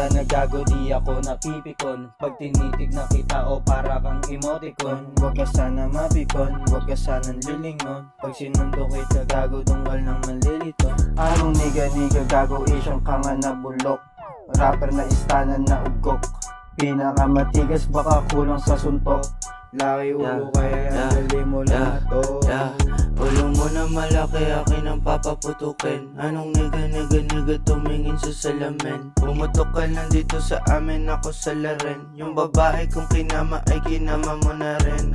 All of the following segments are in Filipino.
artista na gago, di ako nakipikon. Pag tinitig na kita o para kang emoticon. Huwag ka sana mapikon, huwag ka sanang lilingon. Pag sinundo kita gago, tunggal ng malilito. Anong niga gago, isyong kanga na bulok. Rapper na istanan na ugok. Pinakamatigas baka kulang sa suntok. Laki ulo kaya dali mo lang to. Ulo mo na malaki, akin ang papaputukin. Anong niga tumingin sa salamin. Pumutok ka lang dito sa amin, ako sa larin. Yung babae kong kinama ay kinama mo na rin.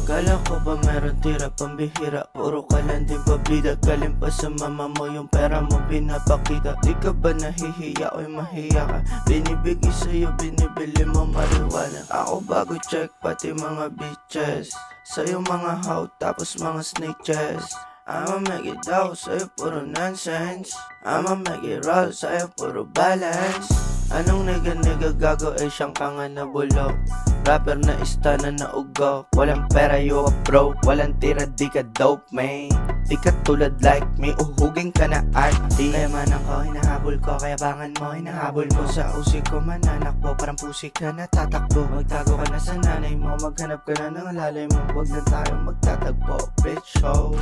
Kala ko ba meron tira pambihira. Puro ka lang din pabida. Galing pa sa mama mo yung pera mo pinapakita. Di ka ba nahihiya o mahiya ka? Binibigay sa'yo, binibili mo marijuana. Ako bago check pati mga bitches. Sa'yo mga how, tapos mga snitches. I'ma make it out, sa'yo puro nonsense. I'ma make it roll, sa'yo puro balance. Anong niga gago ay siyang kanga na bulok. Rapper na istana na ugok. Walang pera yo bro, walang tira di ka dope man. Di ka tulad like me, uhugin ka na arty. Kaya manang ko, hinahabol ko, kaya bangan mo, hinahabol mo. Sa usik ko mananakbo, parang pusik ka natatakbo. Magtago ka na sa nanay mo, maghanap ka na ng lalay mo. Huwag na tayo magtatagpo, bitch show.